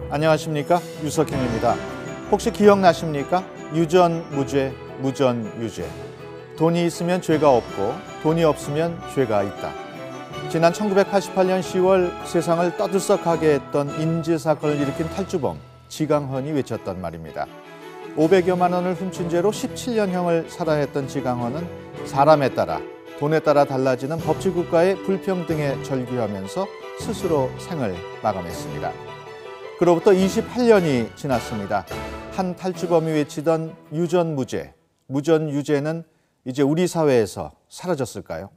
안녕하십니까, 유석현입니다. 혹시 기억나십니까? 유전 무죄, 무전 유죄. 돈이 있으면 죄가 없고 돈이 없으면 죄가 있다. 지난 1988년 10월 세상을 떠들썩하게 했던 인지 사건을 일으킨 탈주범 지강헌이 외쳤단 말입니다. 500여만 원을 훔친 죄로 17년형을 살아야 했던 지강헌은 사람에 따라, 돈에 따라 달라지는 법치국가의 불평등에 절규하면서 스스로 생을 마감했습니다. 그로부터 28년이 지났습니다. 한 탈주범이 외치던 유전 무죄, 무전 유죄는 이제 우리 사회에서 사라졌을까요?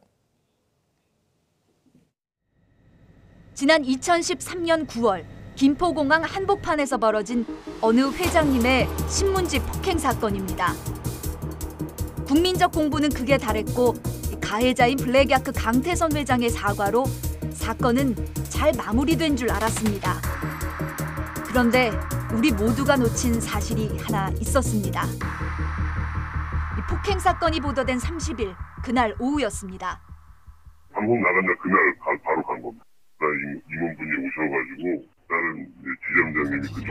지난 2013년 9월 김포공항 한복판에서 벌어진 어느 회장님의 신문지 폭행 사건입니다. 국민적 공분은 극에 달했고 가해자인 블랙야크 강태선 회장의 사과로 사건은 잘 마무리된 줄 알았습니다. 그런데 우리 모두가 놓친 사실이 하나 있었습니다. 이 폭행 사건이 보도된 30일, 그날 오후였습니다. 방송 나간 날 그날 바로 간 겁니다. 임원분이 오셔가지고 다른 지점장님이 그쪽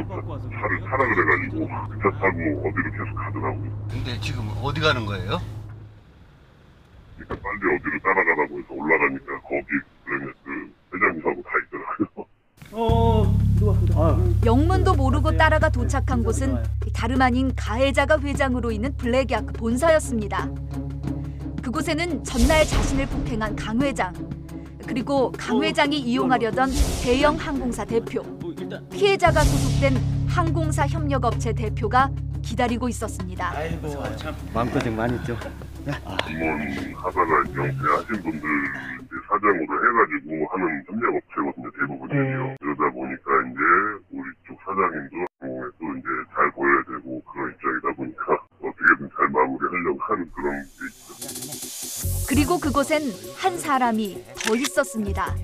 차를 타라 그래가지고 그 차 타고 어디로 계속 가더라고요. 근데 지금 어디 가는 거예요? 그러니까 빨리 어디로 따라가라고 해서 올라가니까 거기 그 회장님하고 다 있더라고요. 영문도 모르고 따라가 도착한 곳은 다름 아닌 가해자가 회장으로 있는 블랙야크 본사였습니다. 그곳에는 전날 자신을 폭행한 강 회장, 그리고 강 회장이 이용하려던 대형 항공사 대표, 피해자가 소속된 항공사 협력업체 대표가 기다리고 있었습니다. 아이고, 참 마음고생 많이 했죠. 임원 하다가 영세하신 분들 사장으로 해가지고 하는 협력업체거든요, 대부분이요. 그러다 보니까 이제 우리 쪽 사장님도 또 이제 잘 보여야 되고 그런 입장이다 보니까 어떻게든 잘 마무리하려고 하는 그런 게 있죠. 그리고 그곳엔 한 사람이 더 있었습니다.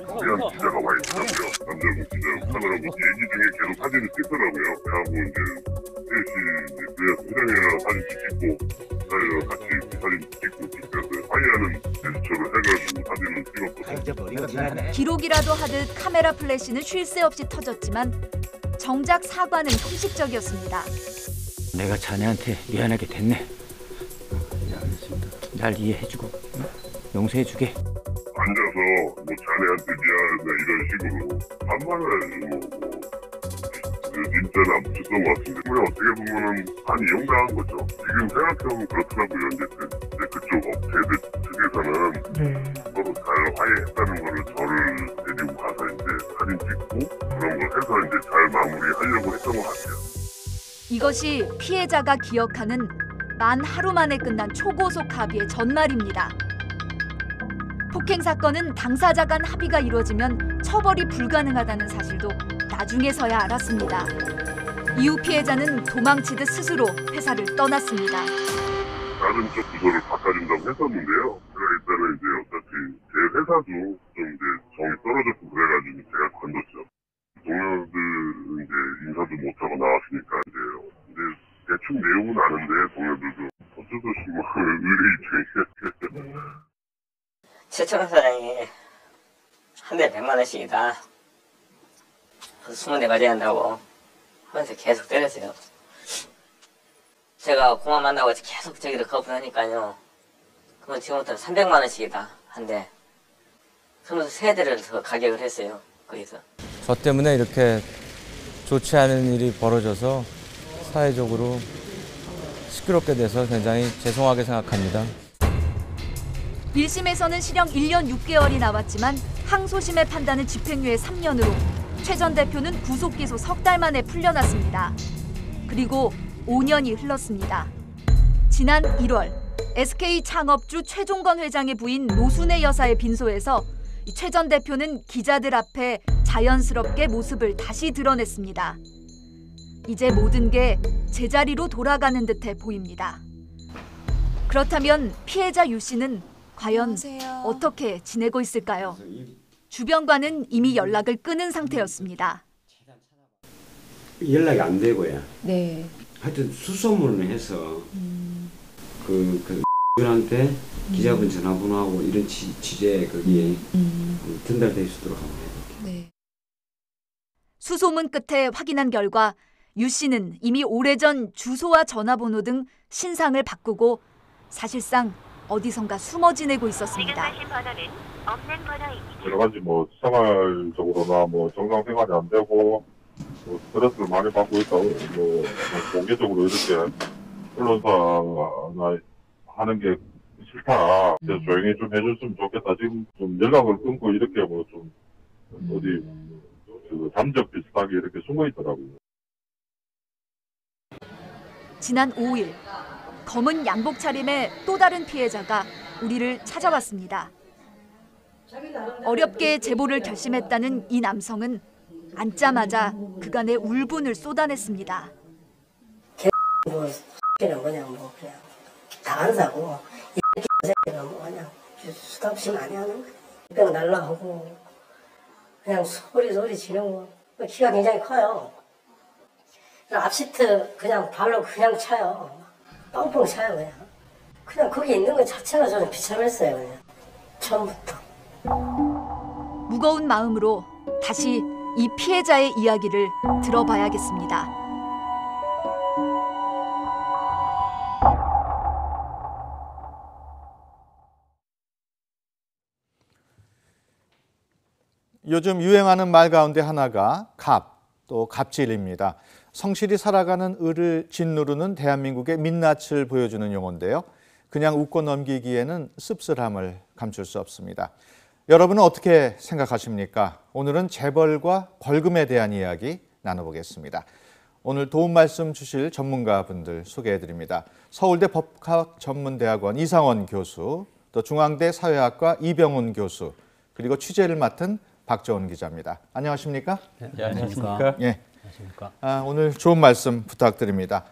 그냥 기자가 와 있더라고요. 남자분 기자 카메라고 얘기 중에 계속 사진을 찍더라고요. 하고 이제 셋이 이제 회장이랑 사진 찍고 저희랑 같이 사진 찍고 그래서 화해하는 제스처를 해가지고 사진을 찍었거든요. 기록이라도 하듯 카메라 플래시는 쉴 새 없이 터졌지만 정작 사과는 형식적이었습니다. 내가 자네한테 미안하게 됐네. 날 이해해주고 용서해주게. 앉아서 뭐 자네한테 미안하다 이런 식으로 반말을 진짜는 안 붙였던 것 같은데 그냥 어떻게 보면은 많이 이용당한 거죠. 지금 생각해보면 그렇더라고요. 이제 그쪽 업체들 측에서는 서로 잘 화해했다는 거를 저를 데리고 가서 이제 사진 찍고 그런 걸 해서 이제 잘 마무리하려고 했던 것 같아요. 이것이 피해자가 기억하는 만 하루 만에 끝난 초고속 합의의 전말입니다. 폭행 사건은 당사자 간 합의가 이루어지면 처벌이 불가능하다는 사실도 나중에서야 알았습니다. 이후 피해자는 도망치듯 스스로 회사를 떠났습니다. 다른 쪽 부서를 바꿔준다고 했었는데요. 제가 일단은 이제 어차피 제 회사도 좀 이제 정이 떨어졌고 그래가지고 제가 건뒀죠. 동료들 이제 인사도 못하고 나왔으니까 이제 대충 내용은 아는데 동료들도 어쩔 수 없이 뭐 의뢰입장이에요. 최철원 사장이 한 대 100만 원씩이다. 20대 가져야 한다고 하면서 계속 때렸어요. 제가 공항 만나고 계속 저기를 거부하니까요. 그럼 지금부터 300만 원씩이다 한 대. 그러면서 3대를 더 가격을 했어요. 거기서. 저 때문에 이렇게 좋지 않은 일이 벌어져서 사회적으로 시끄럽게 돼서 굉장히 죄송하게 생각합니다. 1심에서는 실형 1년 6개월이 나왔지만 항소심의 판단은 집행유예 3년으로 최 전 대표는 구속기소 석 달 만에 풀려났습니다. 그리고 5년이 흘렀습니다. 지난 1월 SK 창업주 최종건 회장의 부인 노순애 여사의 빈소에서 최 전 대표는 기자들 앞에 자연스럽게 모습을 다시 드러냈습니다. 이제 모든 게 제자리로 돌아가는 듯해 보입니다. 그렇다면 피해자 유 씨는 과연 어떻게 지내고 있을까요? 주변과는 이미 연락을 끊은 상태였습니다. 연락이 안 되고요. 네. 하여튼 수소문을 해서 그 분한테 기자분 전화번호하고 이런 취재 거기에 전달될 수 있도록 하면 돼요. 네. 수소문 끝에 확인한 결과 유 씨는 이미 오래전 주소와 전화번호 등 신상을 바꾸고 사실상 어디선가 숨어 지내고 있었습니다. 여러 가지 뭐 생활적으로나 뭐 정상 생활이 안 되고 뭐 스트레스를 많이 받고 있다고 뭐 공개적으로 이렇게 언론사나 하는 게 싫다. 그래서 조용히 좀 해줬으면 좋겠다. 지금 좀 연락을 끊고 이렇게 뭐 좀 어디 그 잠적 비슷하게 이렇게 숨어 있더라고요. 지난 5일 검은 양복 차림의 또 다른 피해자가 우리를 찾아왔습니다. 어렵게 제보를 결심했다는 이 남성은 앉자마자 그간의 울분을 쏟아냈습니다. 뭐 X는 그냥 뭐 그냥 다간사고 이 새끼는 뭐 그냥 수도 없이 많이 하는 거야. 병 날라오고 그냥 소리 지르고 키가 굉장히 커요. 앞시트 그냥 발로 그냥 차요. 뻥뻥 차요 그냥 거기 있는 것 자체가 저는 비참했어요 그냥 처음부터. 무거운 마음으로 다시 이 피해자의 이야기를 들어봐야겠습니다. 요즘 유행하는 말 가운데 하나가 갑, 또 갑질입니다. 성실히 살아가는 을을 짓누르는 대한민국의 민낯을 보여주는 용어인데요. 그냥 웃고 넘기기에는 씁쓸함을 감출 수 없습니다. 여러분은 어떻게 생각하십니까? 오늘은 재벌과 벌금에 대한 이야기 나눠보겠습니다. 오늘 도움 말씀 주실 전문가분들 소개해드립니다. 서울대 법학전문대학원 이상원 교수, 또 중앙대 사회학과 이병훈 교수, 그리고 취재를 맡은 박정훈 기자입니다. 안녕하십니까? 네, 안녕하십니까? 예. 오늘 좋은 말씀 부탁드립니다.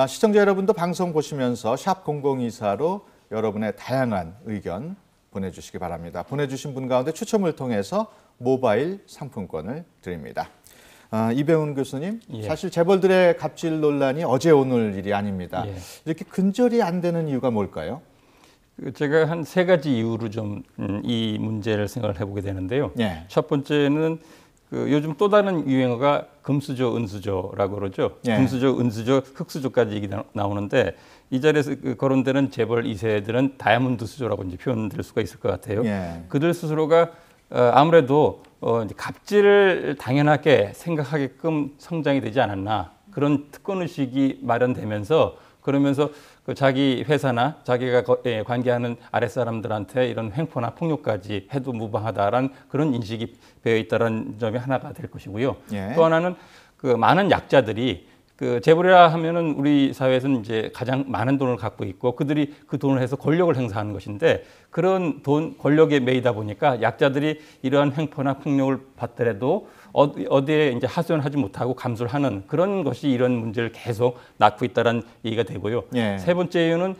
시청자 여러분도 방송 보시면서 샵 0024로 여러분의 다양한 의견 보내주시기 바랍니다. 보내주신 분 가운데 추첨을 통해서 모바일 상품권을 드립니다. 이병훈 교수님, 예. 사실 재벌들의 갑질 논란이 어제 오늘 일이 아닙니다. 예. 이렇게 근절이 안 되는 이유가 뭘까요? 제가 한 세 가지 이유로 좀 이 문제를 생각을 해보게 되는데요. 예. 첫 번째는 요즘 또 다른 유행어가 금수저, 은수저라고 그러죠. 예. 금수저, 은수저, 흑수저까지 얘기 나오는데 이 자리에서 거론되는 재벌 2세들은 다이아몬드 수저라고 이제 표현될 수가 있을 것 같아요. 예. 그들 스스로가 아무래도 이제 갑질을 당연하게 생각하게끔 성장이 되지 않았나, 그런 특권 의식이 마련되면서, 그러면서 그 자기 회사나 자기가 관계하는 아랫사람들한테 이런 횡포나 폭력까지 해도 무방하다라는 그런 인식이 배어 있다는 점이 하나가 될 것이고요. 예. 또 하나는 그 많은 약자들이 그 재벌이라 하면은 우리 사회에서는 이제 가장 많은 돈을 갖고 있고 그들이 그 돈을 해서 권력을 행사하는 것인데, 그런 돈, 권력에 매이다 보니까 약자들이 이러한 횡포나 폭력을 받더라도 어디에 이제 하소연하지 못하고 감수를 하는 그런 것이 이런 문제를 계속 낳고 있다는 얘기가 되고요. 예. 세 번째 이유는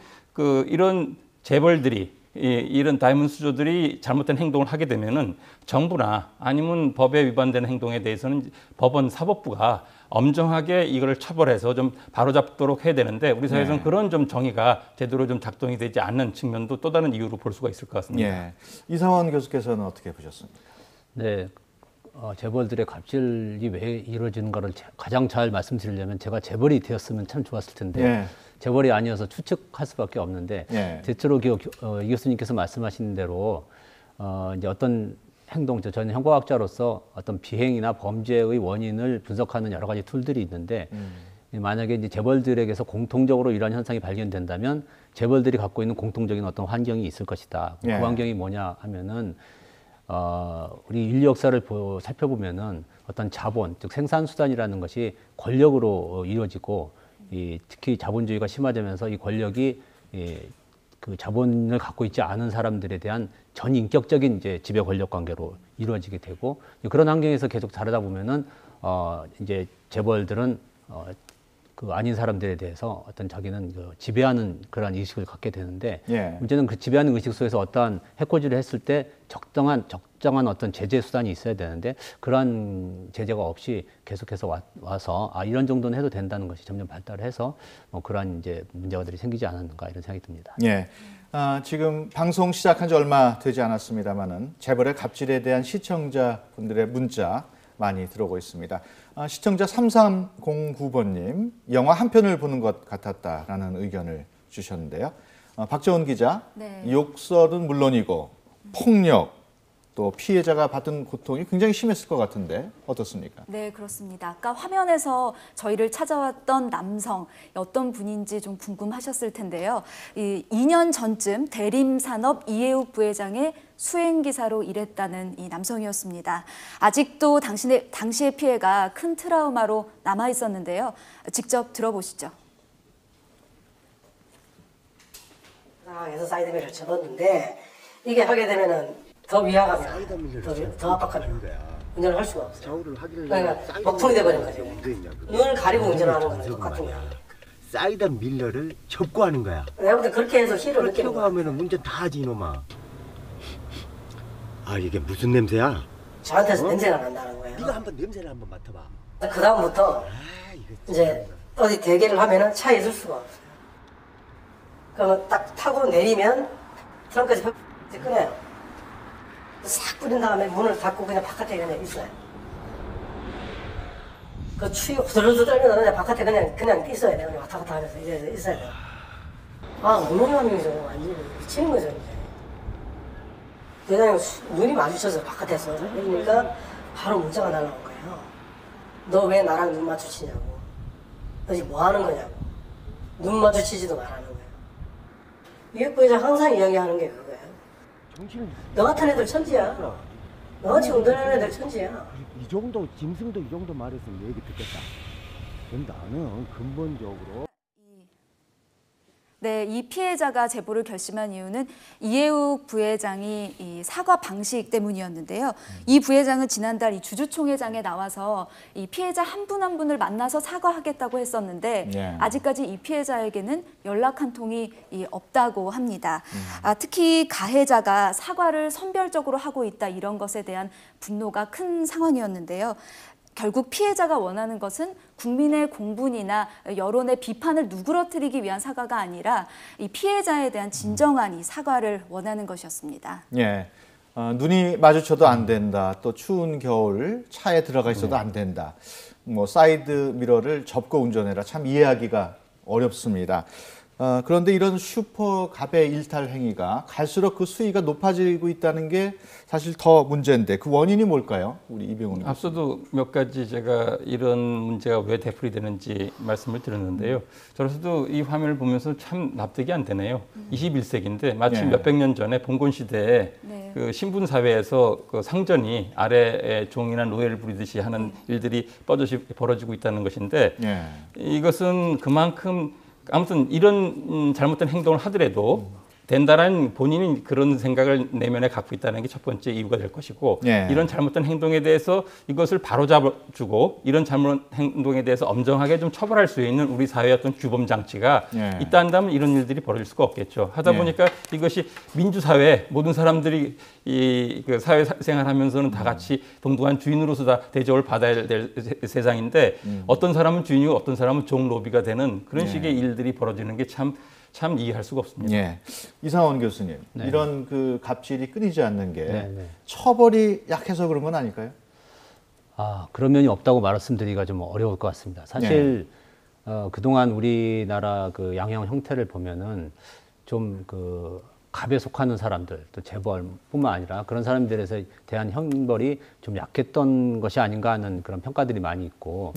이런 재벌들이 이런 다이아몬드 수저들이 잘못된 행동을 하게 되면은 정부나 아니면 법에 위반되는 행동에 대해서는 법원 사법부가 엄정하게 이걸 처벌해서 좀 바로잡도록 해야 되는데, 우리 사회에서는 네. 그런 좀 정의가 제대로 좀 작동이 되지 않는 측면도 또 다른 이유로 볼 수가 있을 것 같습니다. 예. 이상원 교수께서는 어떻게 보셨습니까? 네, 재벌들의 갑질이 왜 이루어지는가를 가장 잘 말씀드리려면 제가 재벌이 되었으면 참 좋았을 텐데 예. 재벌이 아니어서 추측할 수밖에 없는데 예. 대체로 이 교수님께서 말씀하신 대로 이제 어떤 행동, 저는 형법학자로서 어떤 비행이나 범죄의 원인을 분석하는 여러 가지 툴들이 있는데 만약에 이제 재벌들에게서 공통적으로 이러한 현상이 발견된다면 재벌들이 갖고 있는 공통적인 어떤 환경이 있을 것이다. 예. 그 환경이 뭐냐 하면은 우리 인류 역사를 살펴보면은 어떤 자본, 즉 생산수단이라는 것이 권력으로 이루어지고 특히 자본주의가 심화되면서 이 권력이 그 자본을 갖고 있지 않은 사람들에 대한 전인격적인 이제 지배 권력 관계로 이루어지게 되고, 그런 환경에서 계속 자라다 보면은 이제 재벌들은 그 아닌 사람들에 대해서 어떤 자기는 그 지배하는 그러한 의식을 갖게 되는데 예. 문제는 그 지배하는 의식 속에서 어떠한 해코지를 했을 때 적정한 어떤 제재 수단이 있어야 되는데 그러한 제재가 없이 계속해서 와서 이런 정도는 해도 된다는 것이 점점 발달해서 그러한 이제 문제들이 생기지 않았는가 이런 생각이 듭니다. 예. 지금 방송 시작한 지 얼마 되지 않았습니다만은 재벌의 갑질에 대한 시청자분들의 문자 많이 들어오고 있습니다. 시청자 3309번님, 영화 한 편을 보는 것 같았다라는 의견을 주셨는데요. 박정은 기자, 네. 욕설은 물론이고 폭력, 또 피해자가 받은 고통이 굉장히 심했을 것 같은데 어떻습니까? 네, 그렇습니다. 아까 화면에서 저희를 찾아왔던 남성 어떤 분인지 좀 궁금하셨을 텐데요. 2년 전쯤 대림산업 이해욱 부회장의 수행기사로 일했다는 이 남성이었습니다. 아직도 당시의 피해가 큰 트라우마로 남아 있었는데요. 직접 들어보시죠. 상황에서 사이드미러를 접었는데 이게 하게 되면은 더 위화감이 더 압박하는 운전을 할 수가 없어요. 그러니까 먹통이 돼버린 거죠. 눈을 가리고 운전하는 거랑 똑같은 거야. 사이드 밀러를 접고 하는 거야. 내가 볼 때 그렇게 해서 희를 느끼는 거야. 하면 운전 다 하지 이놈아. 이게 무슨 냄새야? 저한테서 냄새가 난다는 거예요. 네가 한번 냄새를 한번 맡아봐. 그 다음부터 이제 어디 대기를 하면은 차에 있을 수가 없어요. 그러면 딱 타고 내리면 트렁크에서 꺼내요. 싹 뿌린 다음에 문을 닫고 그냥 바깥에 그냥 있어요. 그 추위 후들후들 떨면서 그냥 바깥에 그냥 있어야 돼요. 그냥 왔다 갔다 하면서 이제 있어야 돼요. 운동감이죠. 완전히 미치는 거죠, 이제. 대장님 눈이 마주쳐서 바깥에서 그러니까 바로 문자가 날라온 거예요. 너 왜 나랑 눈 마주치냐고. 너 지금 뭐 하는 거냐고. 눈 마주치지도 말하는 거예요. 이혁 부회장 항상 이야기하는 게 그거예요. 너 같은 애들 천지야. 너같이 운전하는 애들 천지야. 이 정도 짐승도 이 정도 말했으면 내 얘기 듣겠다. 근데 나는 근본적으로 네, 이 피해자가 제보를 결심한 이유는 이해욱 부회장이 이 사과 방식 때문이었는데요. 이 부회장은 지난달 이 주주총회장에 나와서 이 피해자 한 분 한 분을 만나서 사과하겠다고 했었는데 네. 아직까지 이 피해자에게는 연락 한 통이 없다고 합니다. 특히 가해자가 사과를 선별적으로 하고 있다 이런 것에 대한 분노가 큰 상황이었는데요. 결국 피해자가 원하는 것은 국민의 공분이나 여론의 비판을 누그러뜨리기 위한 사과가 아니라 이 피해자에 대한 진정한 이 사과를 원하는 것이었습니다. 예. 눈이 마주쳐도 안 된다. 또 추운 겨울 차에 들어가 있어도 안 된다. 사이드 미러를 접고 운전해라. 참 이해하기가 어렵습니다. 그런데 이런 슈퍼 갑의 일탈 행위가 갈수록 그 수위가 높아지고 있다는 게 사실 더 문제인데 그 원인이 뭘까요? 우리 이병훈 교수님. 앞서도 몇 가지 제가 이런 문제가 왜 되풀이 되는지 말씀을 드렸는데요. 저로서도 이 화면을 보면서 참 납득이 안 되네요. 21세기인데 마치 네. 몇백 년 전에 봉건 시대에 네. 그 신분 사회에서 그 상전이 아래에 종이나 노예를 부리듯이 하는 일들이 뻗어지 벌어지고 있다는 것인데 이것은 그만큼 아무튼 이런 잘못된 행동을 하더라도 된다는 본인이 그런 생각을 내면에 갖고 있다는 게 첫 번째 이유가 될 것이고 이런 잘못된 행동에 대해서 이것을 바로잡아주고 이런 잘못 행동에 대해서 엄정하게 좀 처벌할 수 있는 우리 사회의 어떤 규범 장치가 있다 한다면 이런 일들이 벌어질 수가 없겠죠. 하다 보니까 이것이 민주사회 모든 사람들이 그 사회생활하면서는 다 같이 동등한 주인으로서 다 대접을 받아야 될 세상인데 어떤 사람은 주인이고 어떤 사람은 종 로비가 되는 그런 식의 일들이 벌어지는 게 참 이해할 수가 없습니다. 예. 이상원 교수님, 네. 이런 그 갑질이 끊이지 않는 게 네. 처벌이 약해서 그런 건 아닐까요? 그런 면이 없다고 말씀드리기가 좀 어려울 것 같습니다. 사실 그동안 우리나라 그 양형 형태를 보면은 좀 그 갑에 속하는 사람들, 또 재벌뿐만 아니라 그런 사람들에 대한 형벌이 좀 약했던 것이 아닌가 하는 그런 평가들이 많이 있고,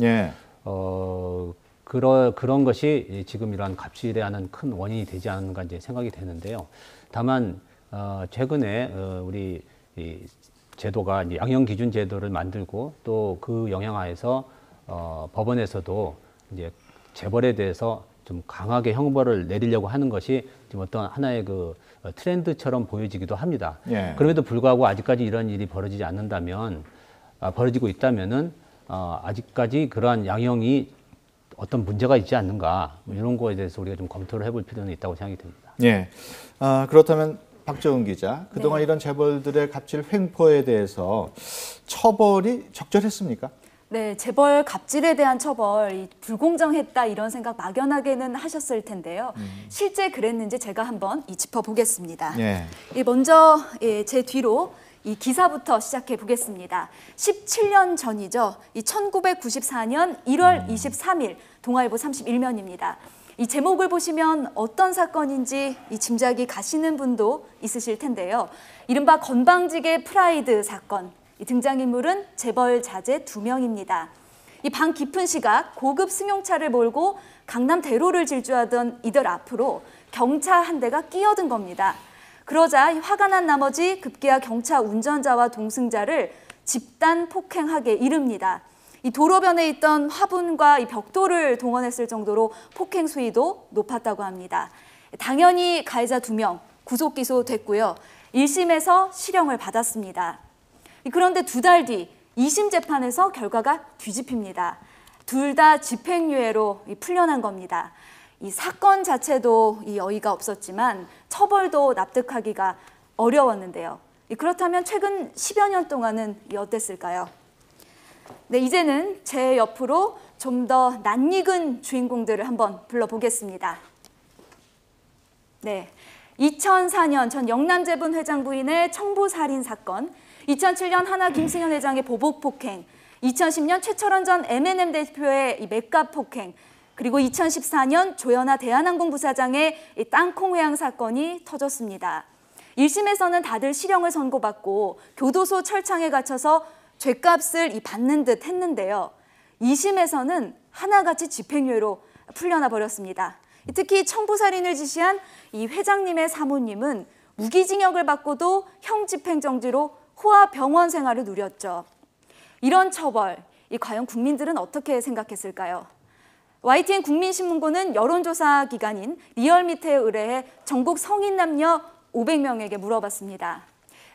그런 것이 지금 이러한 갑질에 하는 큰 원인이 되지 않는가 이제 생각이 되는데요. 다만 최근에 우리 이 제도가 이제 양형 기준 제도를 만들고 또 그 영향하에서 법원에서도 이제 재벌에 대해서 좀 강하게 형벌을 내리려고 하는 것이 지금 어떤 하나의 그 트렌드처럼 보여지기도 합니다. 그럼에도 불구하고 아직까지 이런 일이 벌어지지 않는다면, 벌어지고 있다면은 아직까지 그러한 양형이 어떤 문제가 있지 않는가 뭐 이런 거에 대해서 우리가 좀 검토를 해볼 필요는 있다고 생각이 듭니다. 예. 그렇다면 박정은 기자, 그동안 네. 이런 재벌들의 갑질 횡포에 대해서 처벌이 적절했습니까? 네, 재벌 갑질에 대한 처벌, 불공정했다 이런 생각 막연하게는 하셨을 텐데요. 실제 그랬는지 제가 한번 짚어보겠습니다. 예. 먼저 제 뒤로 이 기사부터 시작해 보겠습니다. 17년 전이죠. 1994년 1월 23일 동아일보 31면입니다. 이 제목을 보시면 어떤 사건인지 짐작이 가시는 분도 있으실 텐데요. 이른바 건방지게 프라이드 사건. 이 등장인물은 재벌 자제 2명입니다. 이 방 깊은 시각 고급 승용차를 몰고 강남 대로를 질주하던 이들 앞으로 경차 한 대가 끼어든 겁니다. 그러자 화가 난 나머지 급기야 경차 운전자와 동승자를 집단 폭행하게 이릅니다. 이 도로변에 있던 화분과 이 벽돌을 동원했을 정도로 폭행 수위도 높았다고 합니다. 당연히 가해자 2명 구속 기소됐고요. 1심에서 실형을 받았습니다. 그런데 2달 뒤 2심 재판에서 결과가 뒤집힙니다. 둘 다 집행유예로 풀려난 겁니다. 이 사건 자체도 어이가 없었지만 처벌도 납득하기가 어려웠는데요. 그렇다면 최근 10여 년 동안은 어땠을까요? 네, 이제는 제 옆으로 좀 더 낯익은 주인공들을 한번 불러보겠습니다. 네, 2004년 전 영남재분 회장 부인의 청부살인 사건, 2007년 하나 김승현 회장의 보복 폭행, 2010년 최철원 전 M&M 대표의 맥값 폭행, 그리고 2014년 조현아 대한항공 부사장의 땅콩 회항 사건이 터졌습니다. 1심에서는 다들 실형을 선고받고 교도소 철창에 갇혀서 죗값을 받는 듯 했는데요. 2심에서는 하나같이 집행유예로 풀려나 버렸습니다. 특히 청부살인을 지시한 이 회장님의 사모님은 무기징역을 받고도 형 집행정지로 호화 병원 생활을 누렸죠. 이런 처벌, 과연 국민들은 어떻게 생각했을까요? YTN 국민신문고는 여론조사 기관인 리얼미터에 의뢰해 전국 성인 남녀 500명에게 물어봤습니다.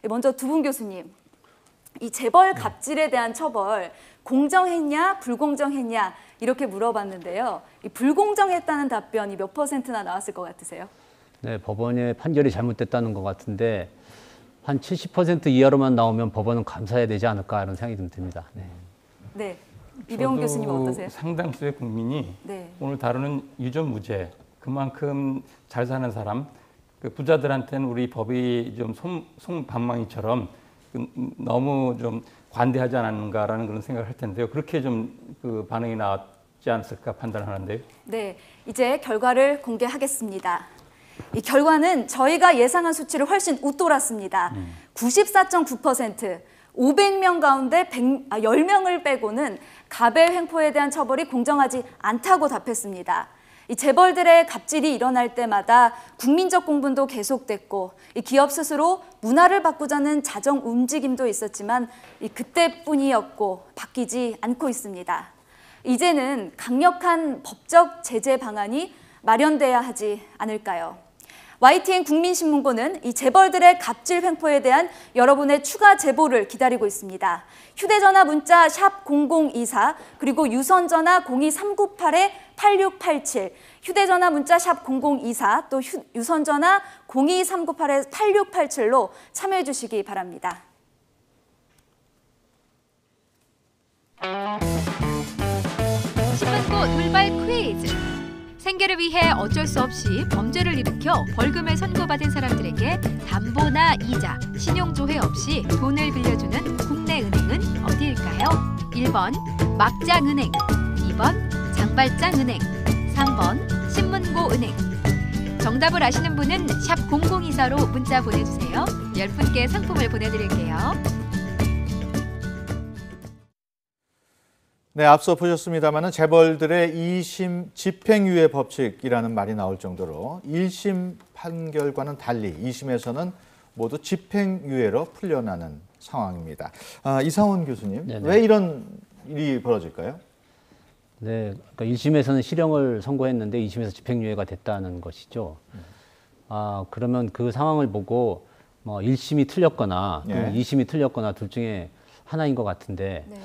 먼저 두 분 교수님, 이 재벌 갑질에 대한 처벌 공정했냐 불공정했냐 이렇게 물어봤는데요. 이 불공정했다는 답변이 몇 %나 나왔을 것 같으세요? 네, 법원의 판결이 잘못됐다는 것 같은데 한 70% 이하로만 나오면 법원은 감사해야 되지 않을까 이런 생각이 좀 듭니다. 네. 네, 이병훈 교수님 어떠세요? 상당수의 국민이 네. 오늘 다루는 유전무죄, 그만큼 잘 사는 사람, 그 부자들한테는 우리 법이 좀 송방망이처럼 너무 좀 관대하지 않았는가라는 그런 생각을 할 텐데요. 그렇게 좀 그 반응이 나왔지 않았을까 판단하는데요. 네, 이제 결과를 공개하겠습니다. 이 결과는 저희가 예상한 수치를 훨씬 웃돌았습니다. 94.9%, 500명 가운데 10명을 빼고는 갑의 횡포에 대한 처벌이 공정하지 않다고 답했습니다. 이 재벌들의 갑질이 일어날 때마다 국민적 공분도 계속됐고 이 기업 스스로 문화를 바꾸자는 자정 움직임도 있었지만 그때뿐이었고 바뀌지 않고 있습니다. 이제는 강력한 법적 제재 방안이 마련돼야 하지 않을까요? YTN 국민신문고는 이 재벌들의 갑질 횡포에 대한 여러분의 추가 제보를 기다리고 있습니다. 휴대전화 문자 샵 0024 그리고 유선전화 02398-8687 휴대전화 문자 샵 0024 또 유선전화 02398-8687로 참여해 주시기 바랍니다. 신문고 돌발 퀴즈. 생계를 위해 어쩔 수 없이 범죄를 일으켜 벌금을 선고받은 사람들에게 담보나 이자, 신용조회 없이 돈을 빌려주는 국내 은행은 어디일까요? 1번 막장은행, 2번 장발장은행, 3번 신문고은행. 정답을 아시는 분은 샵 0024로 문자 보내주세요. 10분께 상품을 보내드릴게요. 네, 앞서 보셨습니다마는 재벌들의 2심 집행유예 법칙이라는 말이 나올 정도로 1심 판결과는 달리 2심에서는 모두 집행유예로 풀려나는 상황입니다. 이상원 교수님, 네네. 왜 이런 일이 벌어질까요? 네, 그러니까 1심에서는 실형을 선고했는데 2심에서 집행유예가 됐다는 것이죠. 그러면 그 상황을 보고 뭐 1심이 틀렸거나 예. 2심이 틀렸거나 둘 중에 하나인 것 같은데 네.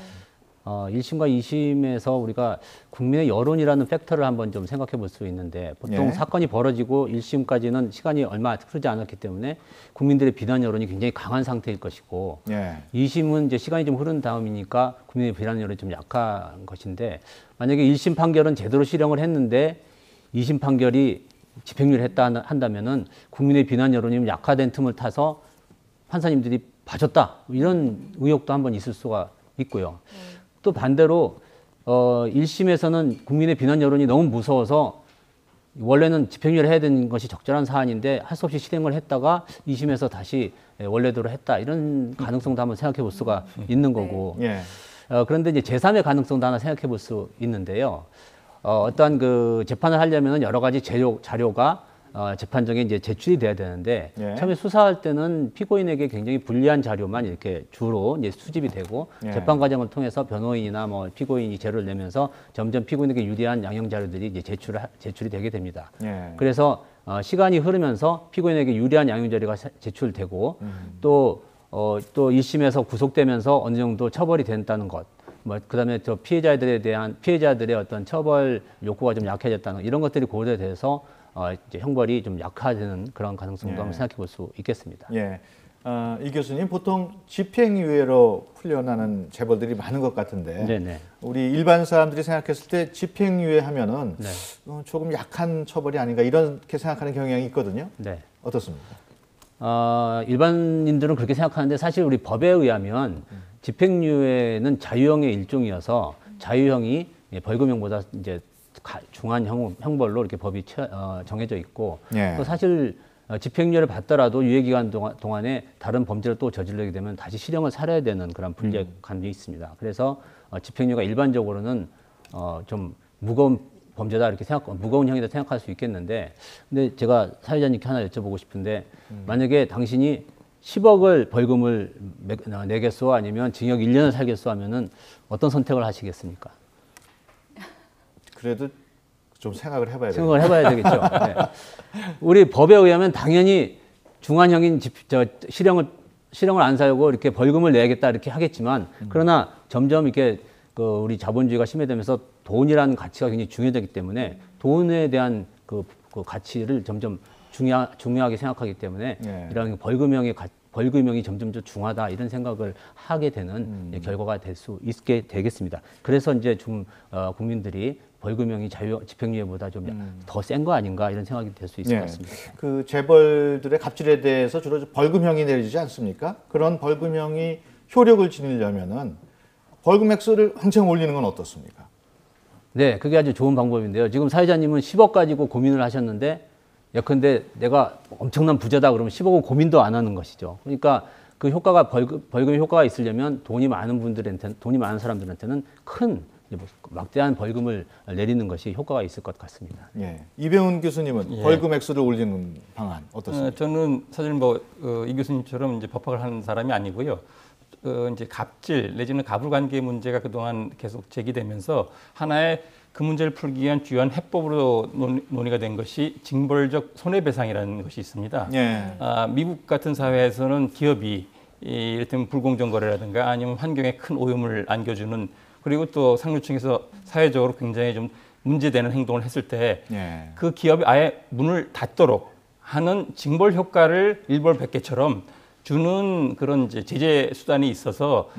1심과 2심에서 우리가 국민의 여론이라는 팩터를 한번 좀 생각해 볼 수 있는데 보통 예. 사건이 벌어지고 1심까지는 시간이 얼마 흐르지 않았기 때문에 국민들의 비난 여론이 굉장히 강한 상태일 것이고 예. 2심은 이제 시간이 좀 흐른 다음이니까 국민의 비난 여론이 좀 약한 것인데 만약에 1심 판결은 제대로 실형을 했는데 2심 판결이 집행유예를 했다 한다면은 국민의 비난 여론이 약화된 틈을 타서 판사님들이 봐줬다 이런 의혹도 한번 있을 수가 있고요. 또 반대로 1심에서는 국민의 비난 여론이 너무 무서워서 원래는 집행유예를 해야 되는 것이 적절한 사안인데 할 수 없이 실행을 했다가 2심에서 다시 원래대로 했다 이런 가능성도 한번 생각해 볼 수가 있는 거고 예. 그런데 이제 제3의 가능성도 하나 생각해 볼 수 있는데요. 어떠한 그 재판을 하려면 여러 가지 자료가 재판정에 이제 제출이 돼야 되는데 예. 처음에 수사할 때는 피고인에게 굉장히 불리한 자료만 이렇게 주로 이제 수집이 되고 예. 재판 과정을 통해서 변호인이나 뭐 피고인이 재료를 내면서 점점 피고인에게 유리한 양형 자료들이 이제 제출이 되게 됩니다. 예. 그래서 시간이 흐르면서 피고인에게 유리한 양형 자료가 제출되고 또 1심에서 구속되면서 어느 정도 처벌이 된다는 것. 그다음에 저 피해자들의 어떤 처벌 욕구가 좀 약해졌다는 이런 것들이 고려돼서 이제 형벌이 좀 약화되는 그런 가능성도 예. 한번 생각해 볼 수 있겠습니다. 예. 이 교수님 보통 집행유예로 풀려나는 재벌들이 많은 것 같은데 네네. 우리 일반 사람들이 생각했을 때 집행유예 하면은 네. 조금 약한 처벌이 아닌가 이렇게 생각하는 경향이 있거든요. 네. 어떻습니까? 일반인들은 그렇게 생각하는데 사실 우리 법에 의하면 집행유예는 자유형의 일종이어서 자유형이 벌금형보다 이제 중한 형벌로 이렇게 법이 정해져 있고 예. 또 사실 집행유예를 받더라도 유예기간 동안에 다른 범죄를 또 저지르게 되면 다시 실형을 살아야 되는 그런 불리감이 있습니다. 그래서 집행유예가 일반적으로는 좀 무거운 범죄다 이렇게 무거운 형이다 생각할 수 있겠는데 근데 제가 사회자님께 하나 여쭤보고 싶은데 만약에 당신이 10억을 벌금을 내겠소 아니면 징역 1년을 살겠소 하면은 어떤 선택을 하시겠습니까? 그래도 좀 생각을 해봐야 되겠죠. 생각을 해봐야 되겠죠. 네. 우리 법에 의하면 당연히 중한형인 실형을 안 살고 이렇게 벌금을 내야겠다 이렇게 하겠지만 그러나 점점 이렇게 우리 자본주의가 심해지면서 돈이라는 가치가 굉장히 중요하기 때문에 돈에 대한 그 가치를 점점 중요하게 생각하기 때문에 예. 이런 벌금형이 점점 더 중하다 이런 생각을 하게 되는 결과가 될 수 있게 되겠습니다. 그래서 이제 국민들이 벌금형이 집행유예보다 좀 더 센 거 아닌가 이런 생각이 될 수 있을 것 같습니다. 그 재벌들의 갑질에 대해서 주로 벌금형이 내려지지 않습니까? 그런 벌금형이 효력을 지니려면은 벌금 액수를 한층 올리는 건 어떻습니까? 네, 그게 아주 좋은 방법인데요. 지금 사회자님은 10억 가지고 고민을 하셨는데 예컨대 내가 엄청난 부자다 그러면 10억은 고민도 안 하는 것이죠. 그러니까 그 효과가 벌금의 효과가 있으려면 돈이 많은 사람들한테는 큰 막대한 벌금을 내리는 것이 효과가 있을 것 같습니다. 예. 이배훈 교수님은 예. 벌금 액수를 올리는 방안 어떻습니까? 저는 사실 이 교수님처럼 이제 법학을 하는 사람이 아니고요. 이제 갑질 내지는 가불관계 문제가 그동안 계속 제기되면서 하나의 그 문제를 풀기 위한 주요한 해법으로 논의가 된 것이 징벌적 손해배상이라는 것이 있습니다. 예. 미국 같은 사회에서는 기업이 이를테면 불공정 거래라든가 아니면 환경에 큰 오염을 안겨주는 그리고 또 상류층에서 사회적으로 굉장히 좀 문제되는 행동을 했을 때 그 기업이 아예 문을 닫도록 하는 징벌 효과를 일벌백계처럼 주는 그런 이제 제재 수단이 있어서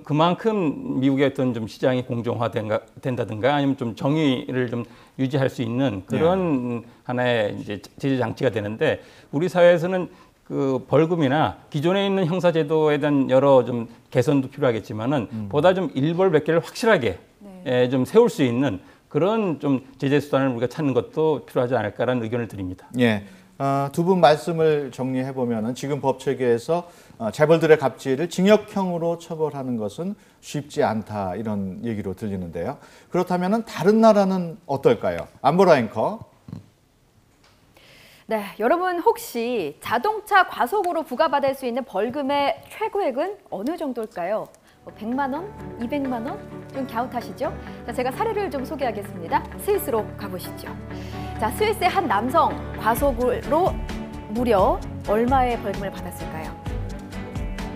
그만큼 미국의 어떤 좀 시장이 공정화된다든가 아니면 좀 정의를 좀 유지할 수 있는 그런 하나의 이제 제재 장치가 되는데 우리 사회에서는 그 벌금이나 기존에 있는 형사제도에 대한 여러 좀 개선도 필요하겠지만은 보다 좀 일벌백계를 확실하게 좀 세울 수 있는 그런 좀 제재 수단을 우리가 찾는 것도 필요하지 않을까라는 의견을 드립니다. 예. 두 분 말씀을 정리해 보면은 지금 법 체계에서 재벌들의 갑질을 징역형으로 처벌하는 것은 쉽지 않다 이런 얘기로 들리는데요. 그렇다면은 다른 나라는 어떨까요? 안보라 앵커. 네, 여러분 혹시 자동차 과속으로 부과받을 수 있는 벌금의 최고액은 어느 정도일까요? 100만 원? 200만 원? 좀 갸웃하시죠? 자, 제가 사례를 좀 소개하겠습니다. 스위스로 가보시죠. 자, 스위스의 한 남성 과속으로 무려 얼마의 벌금을 받았을까요?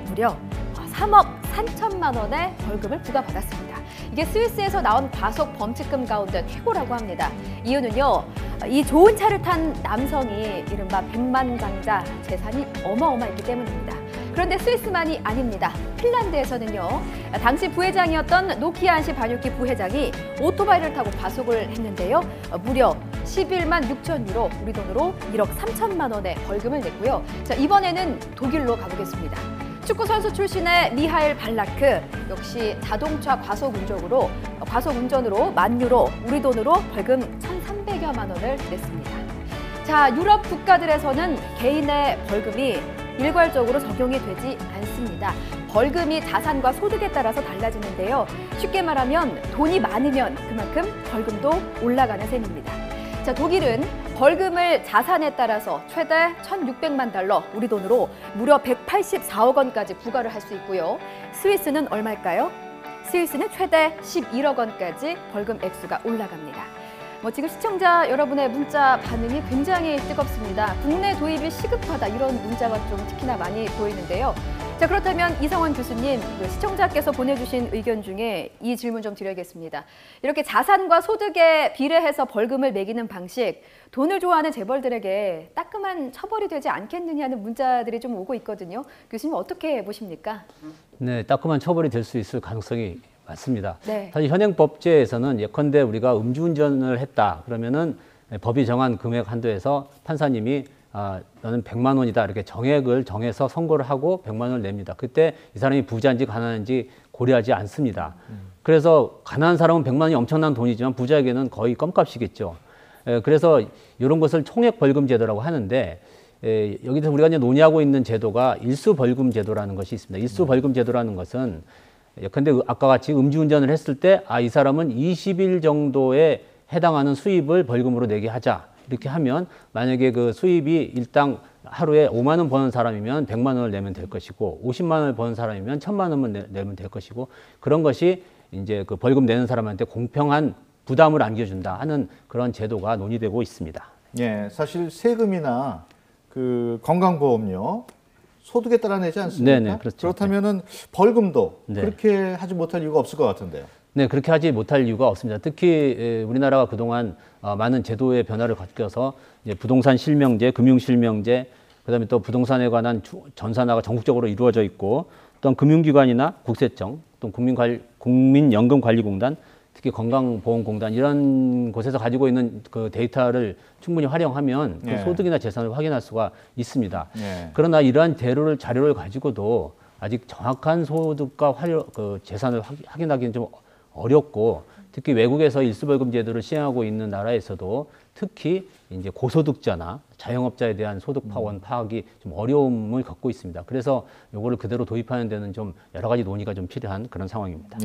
무려 3억 3천만 원의 벌금을 부과받았습니다. 이게 스위스에서 나온 과속 범칙금 가운데 최고라고 합니다. 이유는요, 이 좋은 차를 탄 남성이 이른바 백만장자 재산이 어마어마했기 때문입니다. 그런데 스위스만이 아닙니다. 핀란드에서는요, 당시 부회장이었던 노키안시 바뉴키 부회장이 오토바이를 타고 과속을 했는데요. 무려 11만 6천 유로, 우리 돈으로 1억 3천만 원의 벌금을 냈고요. 자, 이번에는 독일로 가보겠습니다. 축구 선수 출신의 미하일 발라크 역시 자동차 과속 운전으로 만 유로, 우리 돈으로 벌금 1,300여만 원을 냈습니다. 자, 유럽 국가들에서는 개인의 벌금이 일괄적으로 적용이 되지 않습니다. 벌금이 자산과 소득에 따라서 달라지는데요. 쉽게 말하면 돈이 많으면 그만큼 벌금도 올라가는 셈입니다. 자, 독일은 벌금을 자산에 따라서 최대 1,600만 달러, 우리 돈으로 무려 184억 원까지 부과를 할 수 있고요. 스위스는 얼마일까요? 스위스는 최대 11억 원까지 벌금 액수가 올라갑니다. 지금 시청자 여러분의 문자 반응이 굉장히 뜨겁습니다. 국내 도입이 시급하다, 이런 문자가 좀 특히나 많이 보이는데요. 자, 그렇다면 이성원 교수님, 시청자께서 보내주신 의견 중에 이 질문 좀 드려야겠습니다. 이렇게 자산과 소득에 비례해서 벌금을 매기는 방식, 돈을 좋아하는 재벌들에게 따끔한 처벌이 되지 않겠느냐는 문자들이 좀 오고 있거든요. 교수님 어떻게 보십니까? 네, 따끔한 처벌이 될 수 있을 가능성이 맞습니다. 네. 사실 현행법제에서는 예컨대 우리가 음주운전을 했다 그러면은 법이 정한 금액 한도에서 판사님이 너는 100만 원이다 이렇게 정액을 정해서 선고를 하고 100만 원을 냅니다. 그때 이 사람이 부자인지 가난한지 고려하지 않습니다. 그래서 가난한 사람은 100만 원이 엄청난 돈이지만 부자에게는 거의 껌값이겠죠. 그래서 이런 것을 총액 벌금 제도라고 하는데, 여기서 우리가 이제 논의하고 있는 제도가 일수 벌금 제도라는 것이 있습니다. 일수 벌금 제도라는 것은 예컨대 아까 같이 음주운전을 했을 때 이 사람은 20일 정도에 해당하는 수입을 벌금으로 내게 하자 이렇게 하면, 만약에 그 수입이 일당 하루에 5만 원 버는 사람이면 100만 원을 내면 될 것이고 50만 원을 버는 사람이면 1000만 원만 내면 될 것이고, 그런 것이 이제 그 벌금 내는 사람한테 공평한 부담을 안겨준다 하는 그런 제도가 논의되고 있습니다. 예, 사실 세금이나 그 건강보험료 소득에 따라 내지 않습니까? 네네, 그렇죠. 그렇다면은 벌금도 네. 그렇게 하지 못할 이유가 없을 것 같은데요. 네, 그렇게 하지 못할 이유가 없습니다. 특히 우리나라가 그동안 많은 제도의 변화를 거쳐서 이제 부동산 실명제, 금융 실명제, 그다음에 또 부동산에 관한 전산화가 전국적으로 이루어져 있고, 또한 금융기관이나 국세청, 또 국민연금관리공단, 특히 건강보험공단 이런 곳에서 가지고 있는 그 데이터를 충분히 활용하면 그 소득이나 재산을 확인할 수가 있습니다. 그러나 이러한 자료를 가지고도 아직 정확한 소득과 재산을 확인하기는 좀 어렵고, 특히 외국에서 일수벌금 제도를 시행하고 있는 나라에서도 특히 이제 고소득자나 자영업자에 대한 소득 파악이 좀 어려움을 겪고 있습니다. 그래서 이거를 그대로 도입하는 데는 좀 여러 가지 논의가 좀 필요한 그런 상황입니다.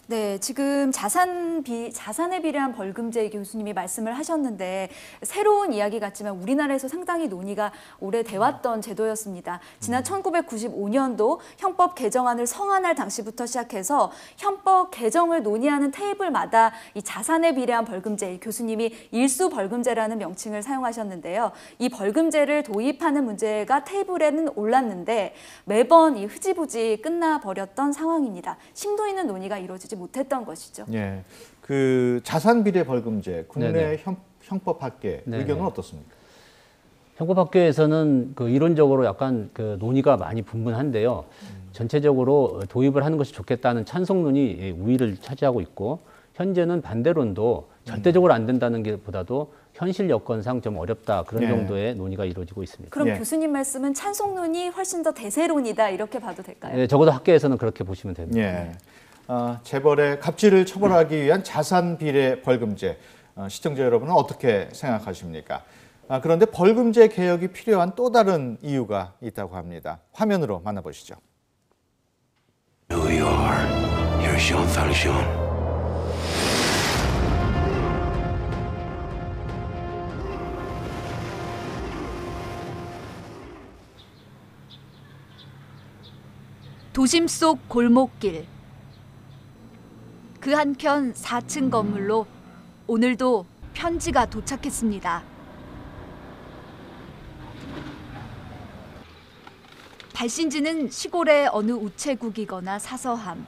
네, 지금 자산에 비례한 벌금제 교수님이 말씀을 하셨는데, 새로운 이야기 같지만 우리나라에서 상당히 논의가 오래돼 왔던 제도였습니다. 지난 1995년도 형법 개정안을 성안할 당시부터 시작해서 형법 개정을 논의하는 테이블마다 이 자산에 비례한 벌금제, 교수님이 일수 벌금제라는 명칭을 사용하셨는데요. 이 벌금제를 도입하는 문제가 테이블에는 올랐는데 매번 이 흐지부지 끝나버렸던 상황입니다. 심도 있는 논의가 이루어지지 못했던 것이죠. 예, 그 자산 비례 벌금제 국내 형법학계 의견은 어떻습니까? 형법학계에서는 그 이론적으로 약간 그 논의가 많이 분분한데요. 전체적으로 도입을 하는 것이 좋겠다는 찬성론이 우위를 차지하고 있고, 현재는 반대론도 절대적으로 안 된다는 게 보다도 현실 여건상 좀 어렵다, 그런 정도의 논의가 이루어지고 있습니다. 그럼 교수님 말씀은 찬성론이 훨씬 더 대세론이다, 이렇게 봐도 될까요? 네, 적어도 학계에서는 그렇게 보시면 됩니다. 재벌의 갑질을 처벌하기 위한 자산 비례 벌금제, 시청자 여러분은 어떻게 생각하십니까? 그런데 벌금제 개혁이 필요한 또 다른 이유가 있다고 합니다. 화면으로 만나보시죠. Who you are. Here's Jean Valjean. 도심 속 골목길. 그 한편 4층 건물로 오늘도 편지가 도착했습니다. 발신지는 시골의 어느 우체국이거나 사서함.